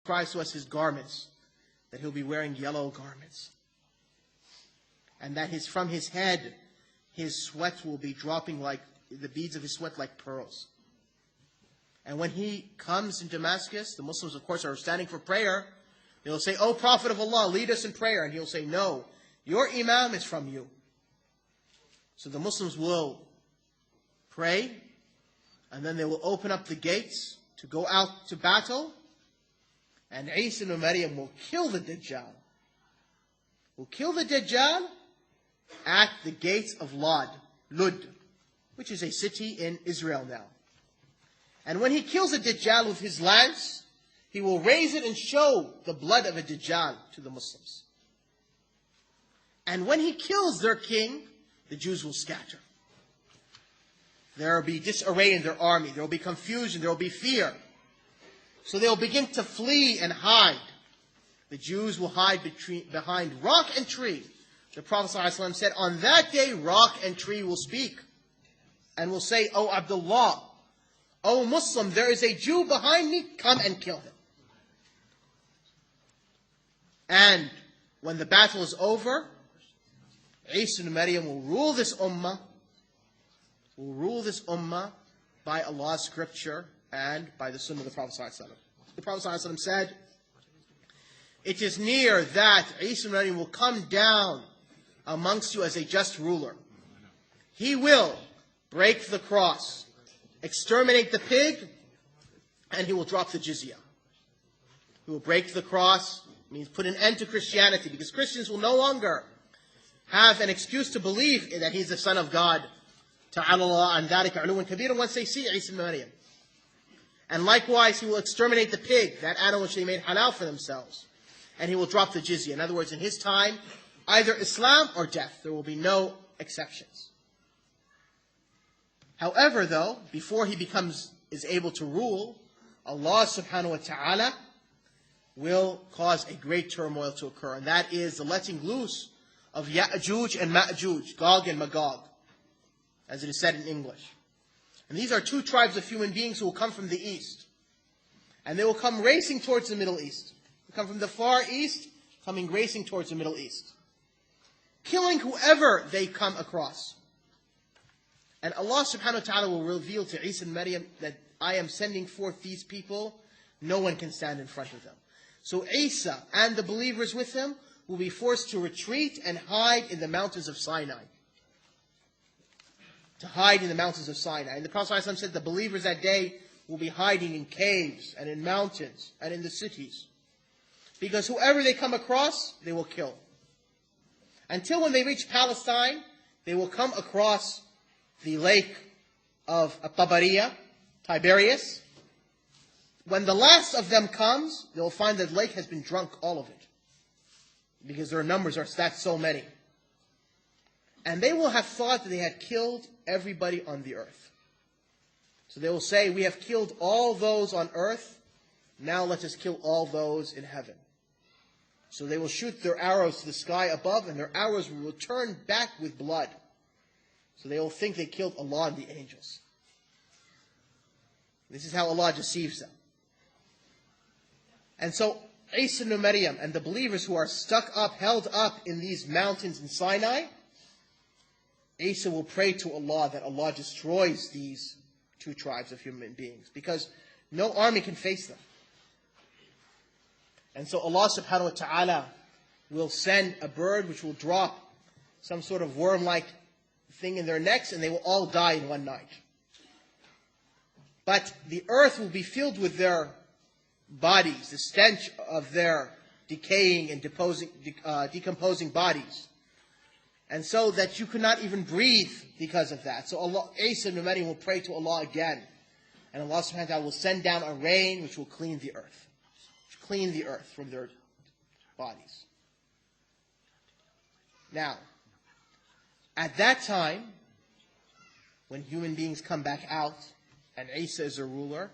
describes to us his garments, that he'll be wearing yellow garments. And that from his head, his sweat will be dropping like, the beads of his sweat like pearls. And when he comes in Damascus, the Muslims, of course, are standing for prayer. They'll say, "O Prophet of Allah, lead us in prayer." And he'll say, "No, your Imam is from you." So the Muslims will pray, and then they will open up the gates to go out to battle, and Isa ibn Maryam will kill the Dajjal. Will kill the Dajjal at the gates of Lud, which is a city in Israel now. And when he kills a Dajjal with his lance, he will raise it and show the blood of a Dajjal to the Muslims. And when he kills their king, the Jews will scatter. There will be disarray in their army. There will be confusion. There will be fear. So they will begin to flee and hide. The Jews will hide behind rock and tree. The Prophet ﷺ said, on that day, rock and tree will speak and will say, "O Abdullah, O Muslim, there is a Jew behind me, come and kill him." And when the battle is over, Isa ibn Maryam will rule this ummah by Allah's scripture and by the sunnah of the Prophet ﷺ. The Prophet ﷺ said, "It is near that Isa ibn Maryam will come down amongst you as a just ruler. He will break the cross, exterminate the pig, and he will drop the jizya." He will break the cross, means put an end to Christianity, because Christians will no longer have an excuse to believe that he's the son of God. Ta'ala Allah an dhalika 'uluwan kabira, once they see Isa ibn Maryam. And likewise, he will exterminate the pig, that animal which they made halal for themselves. And he will drop the jizya. In other words, in his time, either Islam or death. There will be no exceptions. However, though, before he is able to rule, Allah subhanahu wa ta'ala will cause a great turmoil to occur. And that is the letting loose of Ya'juj and Ma'juj, Gog and Magog, as it is said in English. And these are two tribes of human beings who will come from the east. And they will come racing towards the Middle East. They come from the far east, coming racing towards the Middle East, killing whoever they come across. And Allah subhanahu wa ta'ala will reveal to Isa and Maryam that I am sending forth these people. No one can stand in front of them. So Isa and the believers with him will be forced to retreat and hide in the mountains of Sinai. To hide in the mountains of Sinai. And the Prophet ﷺ said the believers that day will be hiding in caves and in mountains and in the cities. Because whoever they come across, they will kill. Until when they reach Palestine, they will come across the lake of Tiberias. When the last of them comes, they will find that the lake has been drunk, all of it. Because their numbers are so many. And they will have thought that they had killed everybody on the earth. So they will say, "We have killed all those on earth, now let us kill all those in heaven." So they will shoot their arrows to the sky above, and their arrows will return back with blood. So they will think they killed Allah and the angels. This is how Allah deceives them. And so Isa ibn Maryam and the believers who are held up in these mountains in Sinai, Isa will pray to Allah that Allah destroys these two tribes of human beings, because no army can face them. And so Allah subhanahu wa ta'ala will send a bird which will drop some sort of worm-like thing in their necks, and they will all die in one night. But the earth will be filled with their bodies, the stench of their decaying and decomposing bodies. And so that you could not even breathe because of that. So Isa ibn Maryam will pray to Allah again. And Allah subhanahu wa ta'ala will send down a rain which will clean the earth. Clean the earth from their bodies. Now, at that time, when human beings come back out, and Isa is a ruler,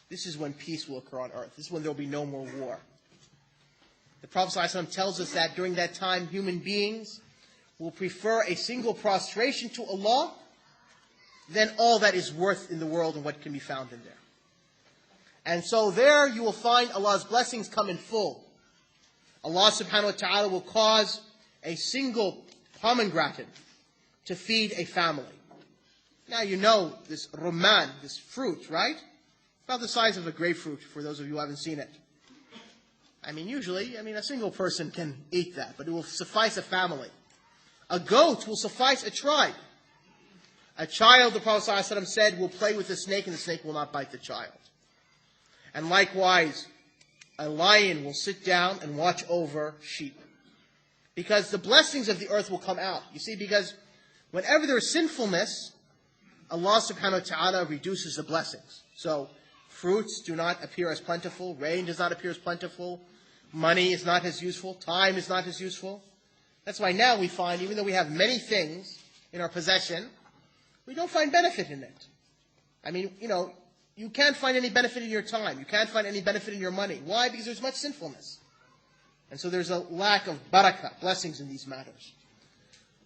this is when peace will occur on earth. This is when there will be no more war. The Prophet ﷺ tells us that during that time, human beings will prefer a single prostration to Allah than all that is worth in the world and what can be found in there. And so there you will find Allah's blessings come in full. Allah subhanahu wa ta'ala will cause a single pomegranate to feed a family. Now you know this rumman, this fruit, right? About the size of a grapefruit, for those of you who haven't seen it. Usually, a single person can eat that, but it will suffice a family. A goat will suffice a tribe. A child, the Prophet ﷺ said, will play with the snake and the snake will not bite the child. And likewise, a lion will sit down and watch over sheep. Because the blessings of the earth will come out. You see, because whenever there is sinfulness, Allah subhanahu wa ta'ala reduces the blessings. So, fruits do not appear as plentiful, rain does not appear as plentiful, money is not as useful, time is not as useful. That's why now we find, even though we have many things in our possession, we don't find benefit in it. You can't find any benefit in your time. You can't find any benefit in your money. Why? Because there's much sinfulness. And so there's a lack of barakah, blessings in these matters.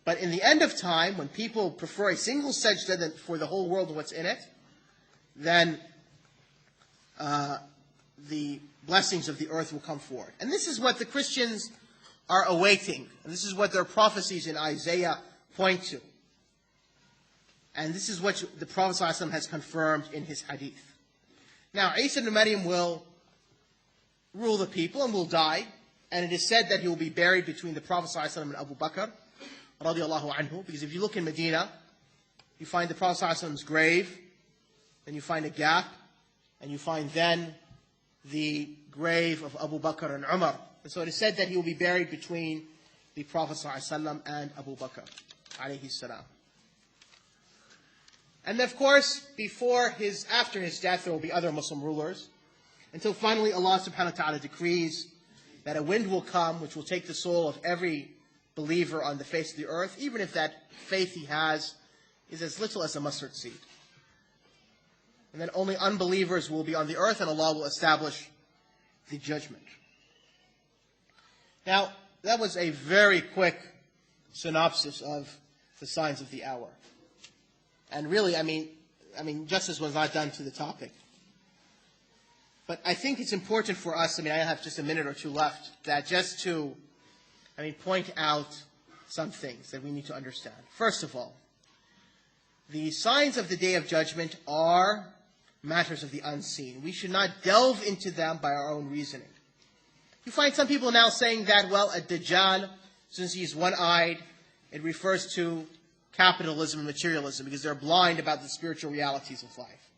But in the end of time, when people prefer a single sajda for the whole world and what's in it, then the blessings of the earth will come forward. And this is what the Christians are awaiting. And this is what their prophecies in Isaiah point to. And this is what the Prophet ﷺ has confirmed in his hadith. Now, Isa ibn Maryam will rule the people and will die. And it is said that he will be buried between the Prophet ﷺ and Abu Bakr, radiallahu anhu. Because if you look in Medina, you find the Prophet ﷺ's grave, then you find a gap, and you find then the grave of Abu Bakr and Umar. And so it is said that he will be buried between the Prophet ﷺ and Abu Bakr, alayhi salam. And of course, after his death, there will be other Muslim rulers, until finally Allah subhanahu wa ta'ala decrees that a wind will come which will take the soul of every believer on the face of the earth, even if that faith he has is as little as a mustard seed. And then only unbelievers will be on the earth and Allah will establish the judgment. Now, that was a very quick synopsis of the signs of the hour. And really, justice was not done to the topic. But I think it's important for us, I have just a minute or two left, that just to, point out some things that we need to understand. First of all, the signs of the Day of Judgment are matters of the unseen. We should not delve into them by our own reasoning. You find some people now saying that, a Dajjal, since he's one-eyed, it refers to capitalism and materialism because they're blind about the spiritual realities of life.